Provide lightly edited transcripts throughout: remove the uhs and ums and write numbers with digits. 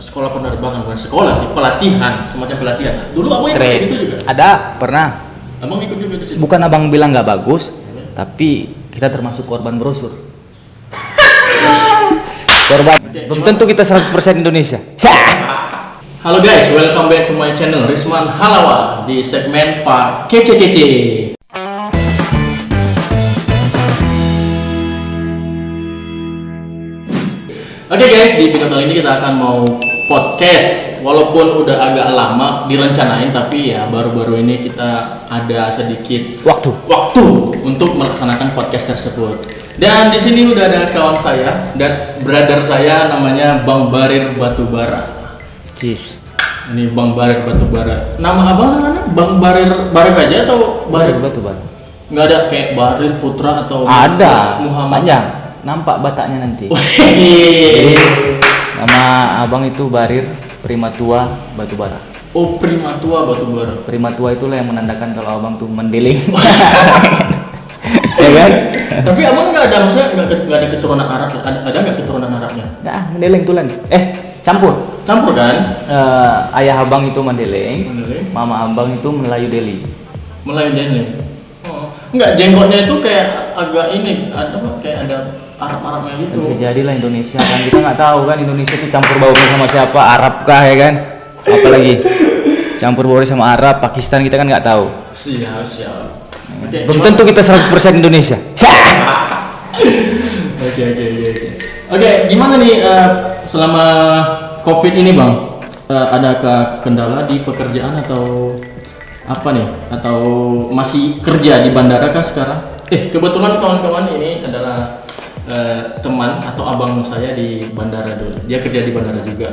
Sekolah penerbangan, bukan sekolah sih, pelatihan, semacam pelatihan. Dulu abang ikut Trade. itu juga? Ada, pernah. Abang ikut juga di situ? Bukan abang bilang nggak bagus, tapi kita termasuk korban brosur. Korban. Belum tentu kita 100% Indonesia. Halo guys, welcome back to my channel Risman Halawa di segmen Pak Kece-Kece. Oke guys, di video kali ini kita akan mau podcast. Walaupun udah agak lama direncanain, tapi ya baru-baru ini kita ada sedikit waktu untuk melaksanakan podcast tersebut. Dan di sini udah ada kawan saya dan brother saya namanya Bang Barir Batubara. Cis. Ini Bang Barir Batubara. Nama abang namanya Bang Barir aja atau Barir Batubara? Nggak ada kayak Barir Putra atau Ada. Muhammad? Panjang. Nampak bataknya nanti. Wih. Nama abang itu Barir Primatua Batubara. Oh, Primatua Batubara. Primatua itulah yang menandakan kalau abang tuh mendeling. Ya kan? Tapi abang nggak ada, maksudnya nggak ada keturunan Arab? Ada nggak keturunan Arabnya? Nggak, mendeling tulen. Campur kan? Ayah abang itu Mandeling, Mandeling. mama abang itu Melayu Delhi. Melayu Delhi. Oh, enggak, jenggotnya itu kayak agak ini, ada apa? Kayak ada Arab-Arabnya gitu. Bisa jadilah Indonesia kan, kita nggak tahu kan Indonesia itu campur baurnya sama siapa, Arab kah ya kan? Apalagi campur baurnya sama Arab, Pakistan kita kan nggak tahu. Siap. Belum tentu kita 100% Indonesia. Oke, gimana nih selama COVID ini bang? Adakah kendala di pekerjaan atau apa nih? Atau masih kerja di bandara kan sekarang? Kebetulan kawan-kawan ini adalah teman atau abang saya di bandara dulu. Dia kerja di bandara juga.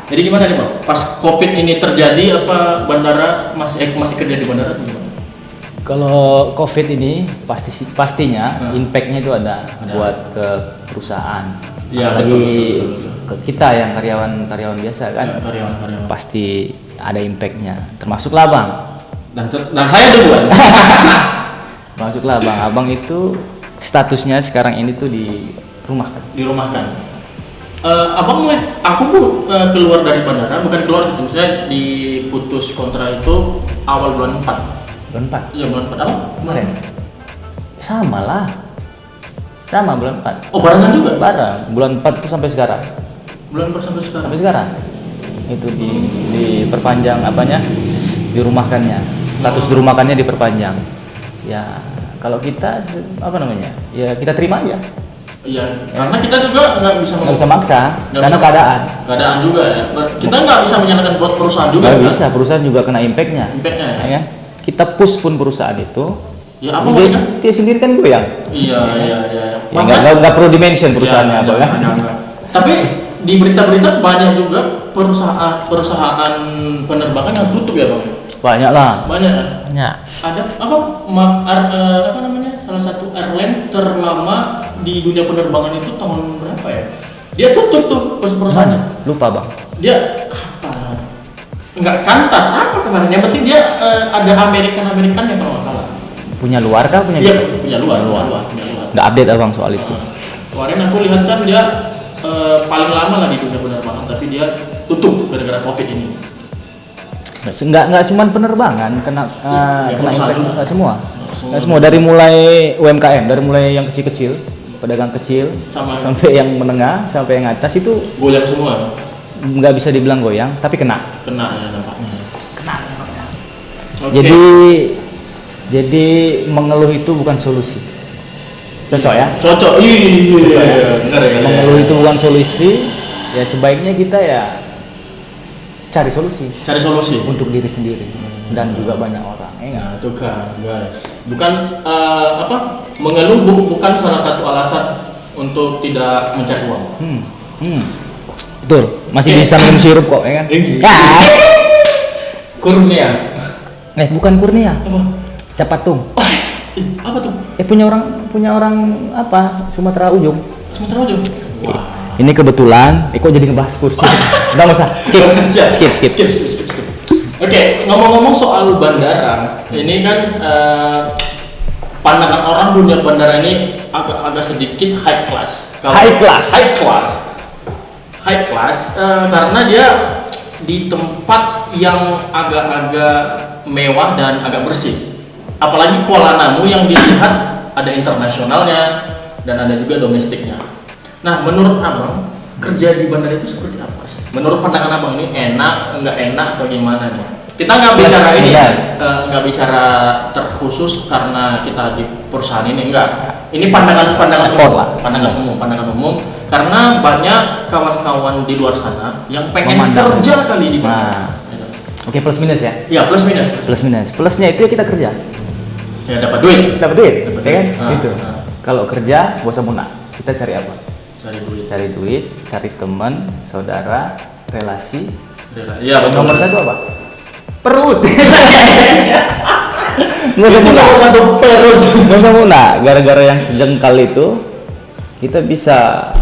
Jadi gimana nih bang? Pas COVID ini terjadi, apa bandara masih kerja di bandara atau gimana? Kalau COVID ini pastinya impact-nya itu ada buat ke perusahaan. Ya, apalagi betul. ke kita yang karyawan biasa kan. Ya, karyawan. Pasti ada impact-nya. Termasuklah Bang. Dan saya duluan. Masuklah Bang. Abang itu statusnya sekarang ini tuh dirumahkan. Aku pun keluar dari bandara, bukan keluar, maksudnya diputus kontrak itu awal bulan 4. Bulan 4? Iya, bulan 4 apa? Kemarin? Sama bulan 4. Oh, barengan juga? Bareng, bulan 4 itu sampai sekarang. Bulan 4 sampai sekarang? Sampai sekarang. Itu diperpanjang apanya? Dirumahkannya. Status dirumahkannya diperpanjang. Ya, kalau kita apa namanya? Ya kita terima aja. Iya, karena kita juga nggak bisa maksa, karena keadaan juga ya. Kita nggak bisa menyalahkan buat perusahaan juga. Nggak bisa, perusahaan juga kena impact-nya. Ya. Kita push pun perusahaan itu. Ya, apa dia sendiri kan goyang. Iya. Ya, nggak perlu dimention perusahaannya apa kan? Tapi di berita-berita banyak juga perusahaan penerbangan yang tutup ya bang. Banyak lah. Banyak. Ada apa namanya? Salah satu airline terlama di dunia penerbangan itu tahun berapa ya? Dia tutup tuh perusahaannya. Lupa bang. Dia apa? Enggak kantas apa kemarin? Yang penting dia ada Amerikan ya kalau nggak salah. Punya luar kah? Punya luar. Nggak update abang soal itu. Kemarin aku lihat kan dia paling lama lah di dunia penerbangan, tapi dia tutup gara-gara COVID ini. Nggak cuma penerbangan kena impact, nggak semua. Nggak Semua dari mulai UMKM, dari mulai yang kecil-kecil, pedagang kecil, sampai yang menengah, sampai yang atas itu goyang semua. Nggak bisa dibilang goyang, tapi kena Ya dampaknya. Okay. Jadi mengeluh itu bukan solusi. Cocok ya? Cocok. Iya. Benar ya. Mengeluh itu bukan solusi. Ya sebaiknya kita ya cari solusi untuk diri sendiri dan juga banyak orang. Nah, itu kan guys. Bukan mengeluh bukan salah satu alasan untuk tidak mencari uang. Betul. Masih bisa minum sirup kok, ya kan? Kurnia. Bukan Kurnia. Apa? Capatung. Apa tuh? Punya orang apa? Sumatera Ujung. Wah. Ini kebetulan, kok jadi ngebahas kursi? Udah nggak usah, skip. Oke, ngomong-ngomong soal bandara, ini kan pandangan orang dunia bandara ini agak sedikit high class. high class karena dia di tempat yang agak-agak mewah dan agak bersih. Apalagi Kuala Namu yang dilihat ada internasionalnya dan ada juga domestiknya. Nah, menurut abang kerja di bandara itu seperti apa sih? Menurut pandangan abang ini enak, nggak enak atau gimana nih? Kita nggak bicara ini, nggak bicara terkhusus karena kita di perusahaan ini, enggak. Ini pandangan umum, karena banyak kawan-kawan di luar sana yang pengen kerja kali di bandara. Oke, plus minus ya? Ya, plus minus. Plusnya itu ya kita kerja. Ya, dapat duit, ya kan? Gitu. Kalau kerja, bosan muna. Kita cari apa? Cari duit, cari teman, saudara, relasi. Ya, nomor satu apa? Perut. Nggak usah muna. Gara-gara yang sejengkal itu, kita bisa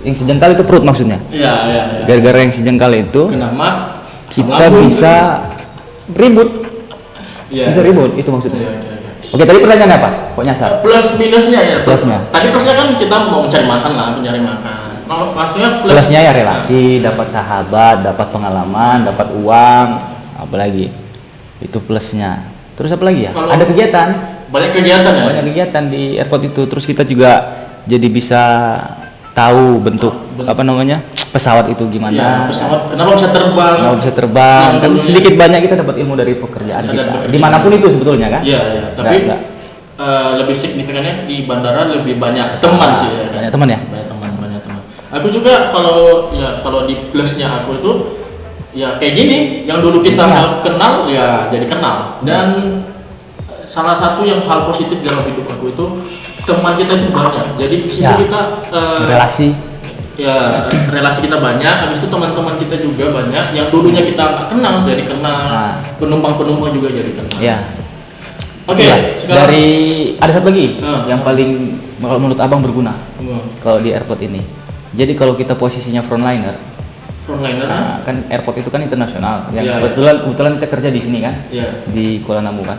yang sejengkal itu perut maksudnya. Iya. Gara-gara yang sejengkal itu, kenapa kita bisa ribut. Ya. Bisa ribut, itu maksudnya. Ya. Oke, tadi pertanyaannya apa? Kok nyasar? Plus minusnya ya. Plusnya. Tadi plusnya kan kita mau mencari makan lah, mencari makan. Maksudnya plusnya ya relasi, dapat sahabat, dapat pengalaman, dapat uang, apalagi itu plusnya. Terus apa lagi ya? Kalau ada kegiatan. Banyak kegiatan ya. Banyak kegiatan di airport itu. Terus kita juga jadi bisa tahu bentuk apa namanya pesawat itu gimana. Ya, pesawat kenapa bisa terbang? Kan sedikit banyak kita dapat ilmu dari pekerjaan kita. Dimanapun itu sebetulnya kan? Iya. Tapi lebih signifikannya di bandara lebih banyak teman sih. Ya. Banyak teman ya? Banyak teman. Aku juga kalau di plusnya aku itu ya kayak gini, yang dulu kita nggak kenal ya jadi kenal. Dan salah satu yang hal positif dalam hidup aku itu teman kita itu banyak. Jadi di situ kita relasi kita banyak. Habis itu teman-teman kita juga banyak yang dulunya kita nggak kenal jadi kenal. Penumpang juga jadi kenal. Ya. Oke. Sekarang ada satu lagi yang paling menurut abang berguna kalau di airport ini. Jadi kalau kita posisinya frontliner, kan airport itu kan internasional. Yang kebetulan kita kerja di sini kan, di Kuala Namu kan.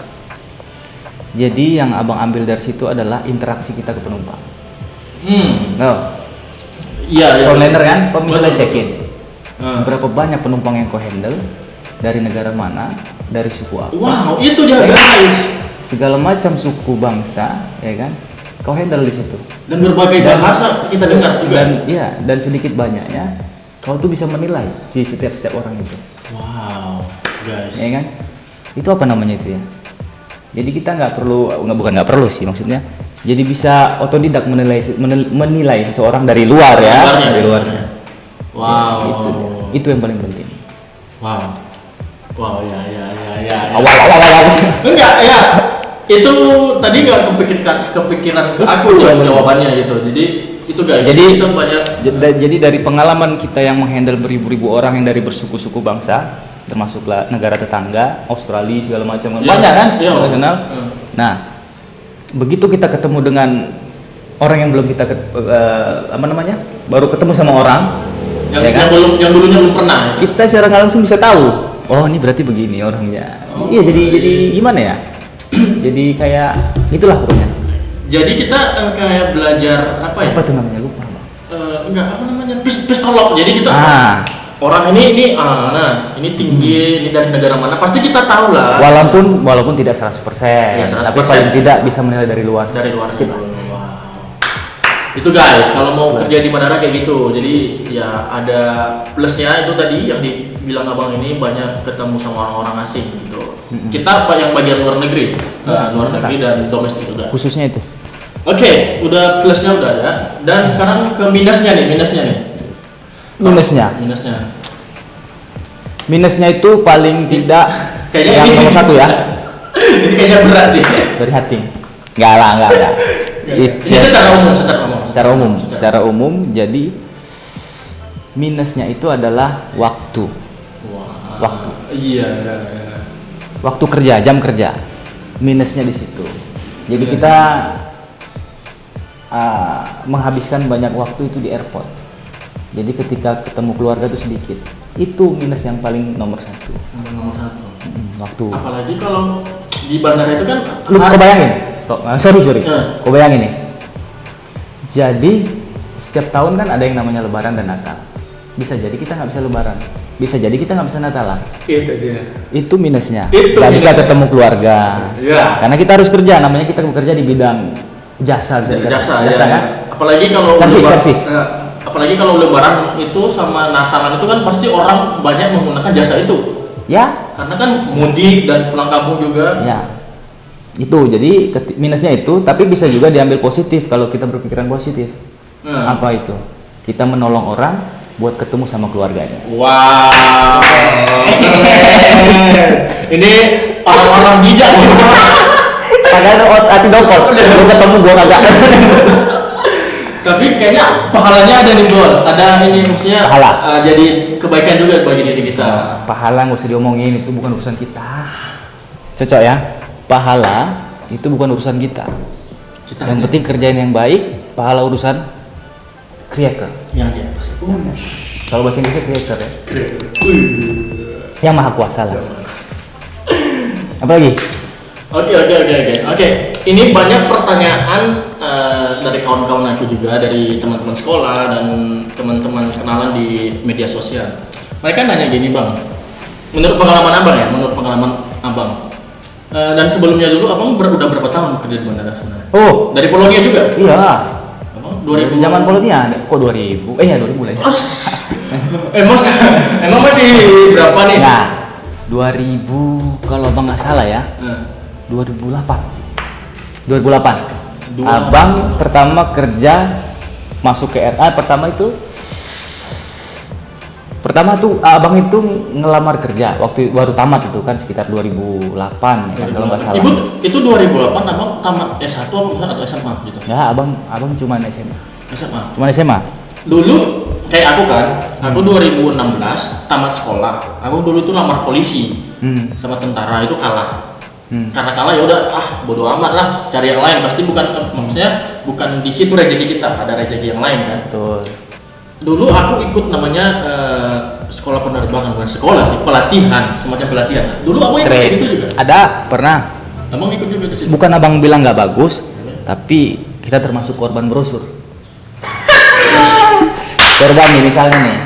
Jadi yang abang ambil dari situ adalah interaksi kita ke penumpang. Frontliner kan, kalau misalnya check-in, berapa banyak penumpang yang kau handle, dari negara mana, dari suku apa? Wow, itu dia guys. Segala macam suku bangsa, ya kan? Kau handle di situ. Dan berbagai bahasa kita dengar juga. Dan sedikit banyaknya, kau tuh bisa menilai si setiap orang itu. Wow, guys. Ya kan? Itu apa namanya itu ya? Jadi kita nggak perlu sih maksudnya. Jadi bisa otodidak menilai seseorang dari luar ya. Dari luarnya. Wow. Itu yang paling penting. Wow, ya. Awal. Enggak ya. Itu tadi nggak kepikiran ke aku jawabannya gitu. Jadi itu guys. Jadi kita banyak. Jadi dari pengalaman kita yang menghandle beribu-ribu orang yang dari bersuku-suku bangsa, termasuklah negara tetangga, Australia segala macam banyak kan? Iya. Kenal. Nah, begitu kita ketemu dengan orang yang belum kita baru ketemu sama orang yang dulunya belum pernah. Kita secara nggak langsung bisa tahu. Oh, ini berarti begini orangnya. Iya, jadi gimana ya? Jadi kayak itulah pokoknya. Jadi kita kayak belajar apa ya? Apa tuh namanya, lupa. Psikolog. Jadi kita orang ini tinggi, ini dari negara mana? Pasti kita tahu lah. Walaupun tidak 100%, tapi paling tidak bisa menilai dari luar. Itu guys, kalau mau kerja di bandara kayak gitu. Jadi ya ada plusnya itu tadi yang dibilang abang ini, banyak ketemu sama orang-orang asing gitu. Kita yang bagian luar negeri, dan domestik juga. Khususnya itu. Oke, udah plusnya udah ada. Dan sekarang ke minusnya nih. Minusnya itu paling tidak kayaknya yang nomor satu ya. Ini kayaknya berat nih. Dari hati. Enggak lah. Secara umum. Jadi minusnya itu adalah waktu. Iya. Waktu kerja, jam kerja. Minusnya di situ. Jadi kita menghabiskan banyak waktu itu di airport. Jadi ketika ketemu keluarga itu sedikit. Itu minus yang paling nomor satu. Waktu. Apalagi kalau di bandara itu kan. Lu kau bayangin? Sorry. Kau bayangin nih. Jadi setiap tahun kan ada yang namanya Lebaran dan Natal. bisa jadi kita nggak bisa lebaran, bisa jadi kita nggak bisa Natalan. Itu dia. Itu minusnya. Itu Nggak bisa minusnya. ketemu keluarga. Iya. Karena kita harus kerja, namanya kita bekerja di bidang jasa, bisa dikatakan. Jasa ya. Kan? Apalagi kalau Servis. apalagi kalau lebaran itu sama Natalan itu kan pasti orang banyak menggunakan jasa itu. Ya. Karena kan mudik dan pulang kampung juga. Ya. Itu jadi minusnya itu, tapi bisa juga diambil positif kalau kita berpikiran positif. Apa itu? Kita menolong orang buat ketemu sama keluarganya. Wow. Ini orang-orang bijak. Padahal hati dongkol. Lu ketemu gua kagak. Tapi kayaknya pahalanya ada nih bos. Ada ini maksudnya Pahala. jadi kebaikan juga bagi diri kita. Pahala nggak usah diomongin, itu bukan urusan kita. Cocok ya? Pahala itu bukan urusan kita. Yang penting kerjain yang baik, pahala urusan creator. Yang di atas. Kalau bahasa Inggrisnya creator ya. Yang maha kuasa lah. Apa lagi? Oke. Ini banyak pertanyaan dari kawan-kawan aku juga, dari teman-teman sekolah dan teman-teman kenalan di media sosial. Mereka nanya gini bang, menurut pengalaman abang, dan sebelumnya dulu abang udah berapa tahun kerja di bandara sebenarnya? Oh, Dari Polonia juga? iya. Abang 2000. Zaman Polonia, kok 2000? Ya 2000 lah ya. Emang masih berapa nih? Nah, 2000 kalau abang nggak salah ya. 2008. Abang pertama kerja masuk ke RA pertama tuh abang itu ngelamar kerja waktu baru tamat itu kan sekitar 2008 ya kan, kalau nggak salah. Ibu itu 2008 abang tamat S1 atau SMA gitu? Ya abang cuman SMA. SMA. Dulu kayak aku kan, aku 2016 tamat sekolah. Aku dulu tuh lamar polisi sama tentara, itu kalah. Karena kalah ya udah bodo amat lah, cari yang lain. Pasti maksudnya bukan di situ rezeki kita, ada rezeki yang lain kan. Betul. Dulu aku ikut namanya sekolah penerbangan, bukan sekolah sih, pelatihan, semacam pelatihan. Dulu aku ikut kayak gitu juga. Ada, pernah. Abang ikut juga di situ. Bukan abang bilang nggak bagus, tapi kita termasuk korban brosur. Korban nih misalnya nih.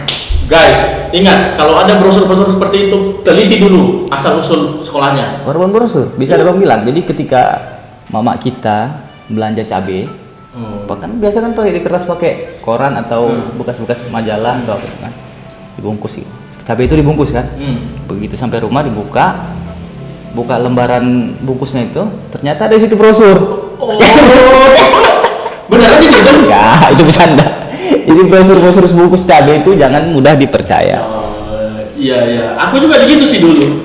Guys, ingat kalau ada brosur-brosur seperti itu, teliti dulu asal usul sekolahnya. Korban brosur, bisa abang bilang. Jadi ketika mama kita belanja cabai, bahkan biasa kan pakai di kertas pakai koran atau bekas-bekas majalah atau apa kan, dibungkus sih. Cabai itu dibungkus kan. Begitu sampai rumah buka lembaran bungkusnya itu, ternyata ada di situ brosur. Oh, beneran di situ? Ya, itu bercanda. Jadi brosur-brosur bungkus cabai itu jangan mudah dipercaya. Iya. Aku juga gitu sih dulu.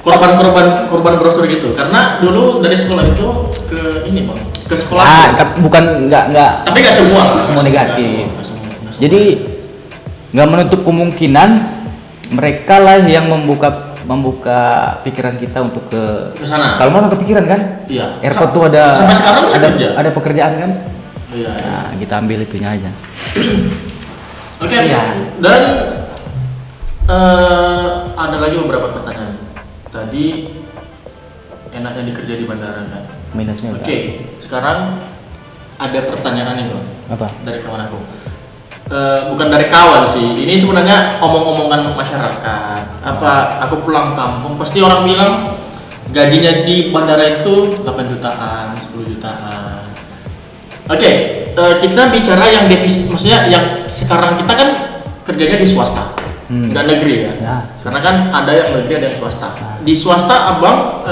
Korban brosur gitu. Karena dulu dari sekolah itu ke ini bang, ke sekolah. Bukan nggak. Tapi nggak semua. Semua negatif. Nggak semua. Jadi nggak menutup kemungkinan mereka lah yang membuka pikiran kita untuk ke sana. Kalau nggak kepikiran kan? Iya. Airport tuh ada. Sampai sekarang masih kerja. Ada pekerjaan kan? Iya. Nah, kita ambil itunya aja. Oke. Iya. Dan ada lagi beberapa pertanyaan. Tadi enaknya dikerja di bandara kan? Minusnya. Oke. Sekarang ada pertanyaan nih bang. Apa? Dari kawan aku. Bukan dari kawan sih. Ini sebenarnya omong-omongan masyarakat. Aku pulang kampung pasti orang bilang gajinya di bandara itu 8 jutaan, 10 jutaan. Oke, kita bicara yang defisit, maksudnya yang sekarang kita kan kerjanya di swasta, nggak negeri ya. Karena kan ada yang negeri, ada yang swasta. Di swasta abang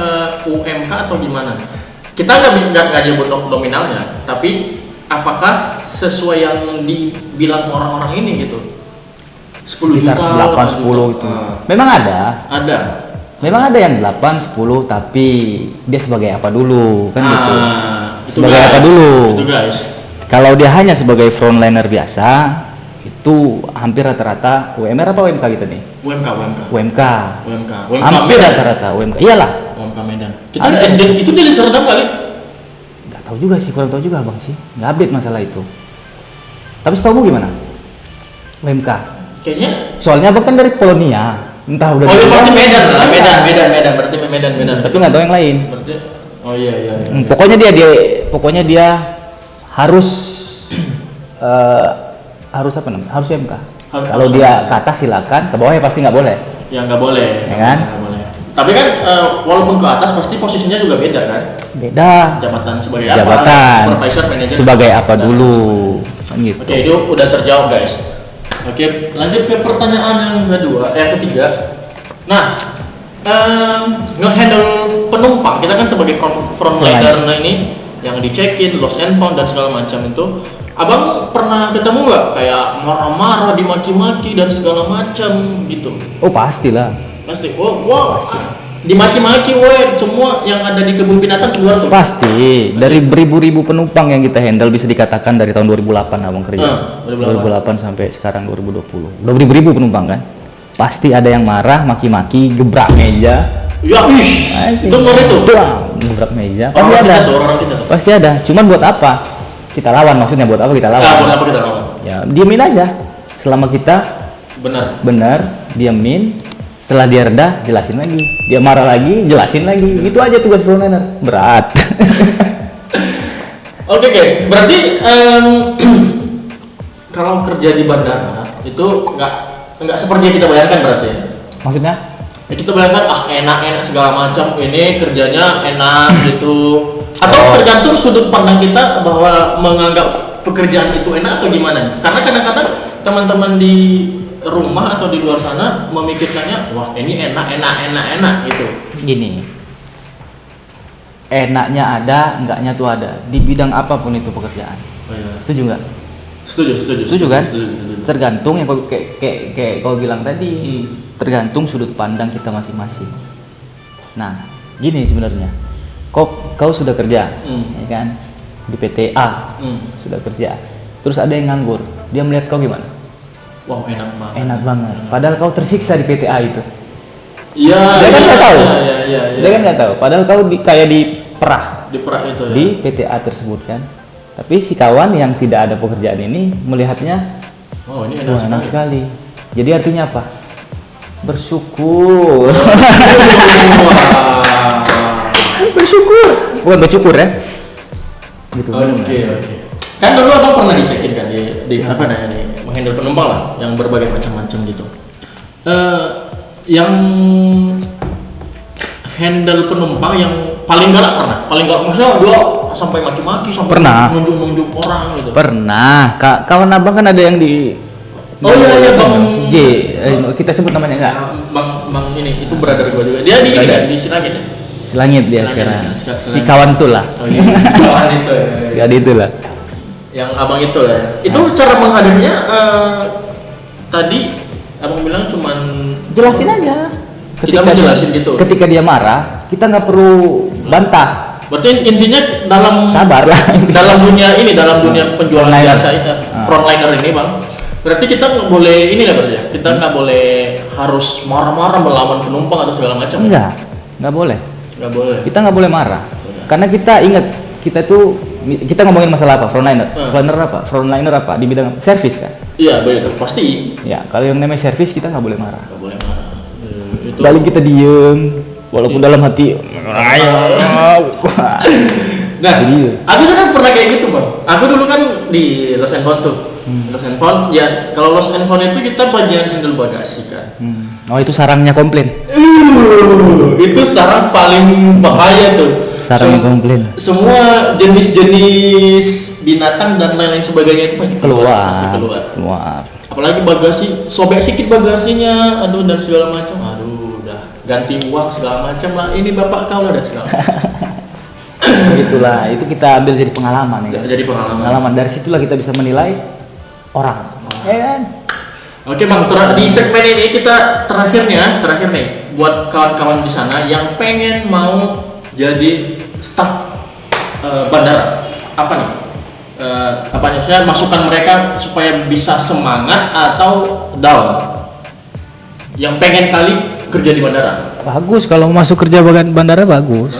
UMK atau gimana? Kita nggak nyebut nominalnya, tapi apakah sesuai yang dibilang orang-orang ini gitu? 10 Sekitar juta, 8-10 itu. Memang ada. Memang ada yang 8-10 tapi dia sebagai apa dulu kan gitu. Sebagai apa dulu? Itu guys. Kalau dia hanya sebagai frontliner biasa, itu hampir rata-rata UMR apa UMK gitu nih? UMK. Hampir rata-rata UMK. Iyalah. UMK Medan. Kita itu di Serdam kali? Nggak tahu juga sih, kurang tahu juga abang sih. Nggak update masalah itu. Tapi setahu gimana? UMK. Kayaknya. Soalnya abang kan dari Polonia. Entah udah. Oh iya pasti Medan lah. Medan. Berarti Medan. Tapi nggak tahu yang lain. Berarti. Oh iya. Pokoknya dia harus harus apa namanya? Harus UMK. Kalau dia ke atas silakan, ke bawah ya pasti nggak boleh. Ya nggak boleh. Ya kan? Nggak boleh. Tapi kan walaupun ke atas pasti posisinya juga beda kan? Beda. Jabatan sebagai Jabatan. apa? Supervisor, manajer. Sebagai apa dulu? Kan gitu. Oke, itu udah terjawab guys. Oke, lanjut ke pertanyaan yang ketiga. Nah, nge-handle penumpang, kita kan sebagai frontliner ini yang di-check-in, lost and found dan segala macam itu, abang pernah ketemu nggak kayak marah-marah, dimaki-maki dan segala macam gitu? Oh pastilah. Pasti. Wow. Pasti. Dimaki-maki, semua yang ada di kebun binatang keluar tuh. Pasti. Dari beribu-ribu penumpang yang kita handle bisa dikatakan dari tahun 2008 abang kerja. 2008 sampai sekarang 2020. Udah beribu-ribu penumpang kan? Pasti ada yang marah, maki-maki, gebrak meja. Ya, itu ngeri tuh. Gebrak meja. Pasti ada. Pasti ada. Cuman buat apa? Kita lawan, maksudnya buat apa kita lawan? Nah, buat apa kita lawan? Ya, diemin aja. Selama kita benar, diemin. Setelah dia reda, jelasin lagi. Dia marah lagi, jelasin lagi. Itu aja tugas frontliner. Berat. Oke guys, berarti kalau kerja di bandara itu nggak seperti yang kita bayangkan berarti ya? Maksudnya? Ya, kita bayangkan enak-enak segala macam, ini kerjanya enak gitu. Atau tergantung sudut pandang kita bahwa menganggap pekerjaan itu enak atau gimana? Karena kadang-kadang teman-teman di rumah atau di luar sana memikirkannya, wah ini enak gitu. Gini, enaknya ada, enggaknya tuh ada. Di bidang apapun itu pekerjaan. Oh, iya. Setuju nggak? Setuju kan? Setuju. Tergantung yang kayak kau bilang tadi. Tergantung sudut pandang kita masing-masing. Nah, gini sebenarnya. Kau sudah kerja, ya kan? Di PT A sudah kerja. Terus ada yang nganggur. Dia melihat kau gimana? Wow, enak banget. Enak banget. Padahal kau tersiksa di PT A itu. Iya. Dia kan nggak tahu. Iya. Dia kan nggak tahu. Padahal kau kayak diperah. Diperah itu ya. Di PT A tersebut kan. Tapi si kawan yang tidak ada pekerjaan ini melihatnya, ini enak sekali. Jadi artinya apa? Bersyukur. Bersyukur. Bukan bersyukur ya. Gitu. Oke. Kan dulu abang pernah dicekin kan di apa namanya menghandle penumpang lah, yang berbagai macam-macam gitu. Yang handle penumpang yang paling galak maksudnya dia sampai maki-maki, sampai nunjuk orang gitu. Pernah. Kawan abang kan ada yang di iya Bang J, kita sebut namanya enggak? Bang ini itu brother gua juga. Dia di Silangit ya. Silangit dia sekarang. Si kawan tuh lah. Oh iya. Kawan itu ya. Si itu lah. Yang abang itu lah. Itu cara menghadapinya tadi abang bilang cuman jelasin aja. Kita menjelasin gitu. Ketika dia marah, kita nggak perlu bantah. Berarti intinya dalam sabar lah. Dalam dunia penjualan jasa frontliner ini bang. Berarti kita nggak boleh ini lah berarti ya. Kita nggak boleh harus marah-marah melawan penumpang atau segala macam. Nggak boleh. Nggak boleh. Kita nggak boleh marah. Karena kita ingat kita ngomongin masalah apa? Frontliner. Frontliner apa? Di bidang servis kan? Iya betul pasti. Ya kalau yang namanya servis kita nggak boleh marah. Nggak boleh marah. Itu. Balik kita diem, walaupun dalam hati. Nah, aku kan pernah kayak gitu bang. Aku dulu kan di Lost and Found tuh. Lost and Found, ya kalau Lost and Found itu kita bagian handle bagasi kan. Oh itu sarangnya komplain. Itu sarang paling bahaya tuh. Sarang komplain. Semua jenis-jenis binatang dan lain-lain sebagainya itu pasti keluar. Apalagi bagasi, sobek sedikit bagasinya, dan segala macam. Udah ganti uang segala macam lah. Ini bapak kau lah segala macam. Begitulah, itu kita ambil jadi pengalaman ya. Jadi pengalaman. Dari situlah kita bisa menilai orang. Ya kan? Oke bang, di segmen ini kita terakhir nih buat kawan-kawan di sana yang pengen mau jadi staf bandara. Apa nih? Maksudnya masukan mereka supaya bisa semangat atau down? Yang pengen kali kerja di bandara. Bagus kalau masuk kerja bandara bagus.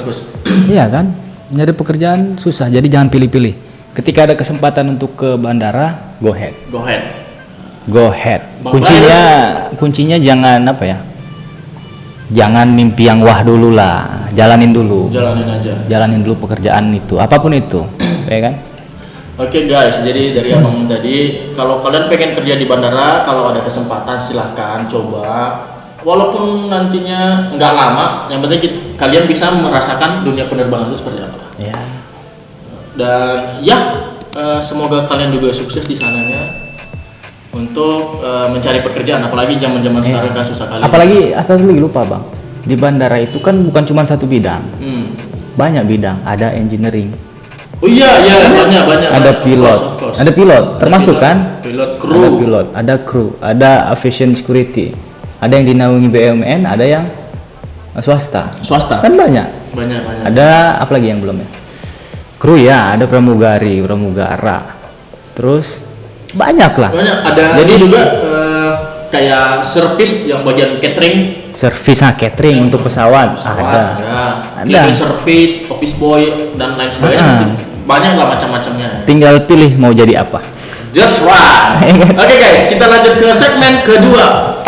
Iya kan? Nyari pekerjaan susah, jadi jangan pilih-pilih. Ketika ada kesempatan untuk ke bandara, go ahead. Kuncinya jangan apa ya? Jangan mimpi yang wah dulu lah, jalanin dulu. Jalanin aja. Jalanin dulu pekerjaan itu, apapun itu, ya kan? Oke guys, jadi dari abang tadi, kalau kalian pengen kerja di bandara, kalau ada kesempatan silahkan coba. Walaupun nantinya nggak lama, yang penting kalian bisa merasakan dunia penerbangan itu seperti apa. Ya. Dan ya, semoga kalian juga sukses di sananya untuk mencari pekerjaan. Apalagi zaman-zaman sekarang kan susah kali. Apalagi atau lagi lupa bang, di bandara itu kan bukan cuma satu bidang, banyak bidang. Ada engineering. Oh iya, banyak. Ada pilot, of course. ada pilot, termasuk kan? Pilot, kru. Ada pilot, ada kru, ada aviation security, ada yang dinaungi BUMN, ada yang swasta. Kan banyak. Ada apa lagi yang belum ya? Kru ya, ada pramugari, pramugara. Terus banyak lah. Ada. Jadi juga kayak service yang bagian catering. Servis catering untuk pesawat. Ada. Cleaning service, office boy dan lain sebagainya. Banyak lah macam-macamnya. Tinggal pilih mau jadi apa. Just one. Oke guys, kita lanjut ke segmen kedua.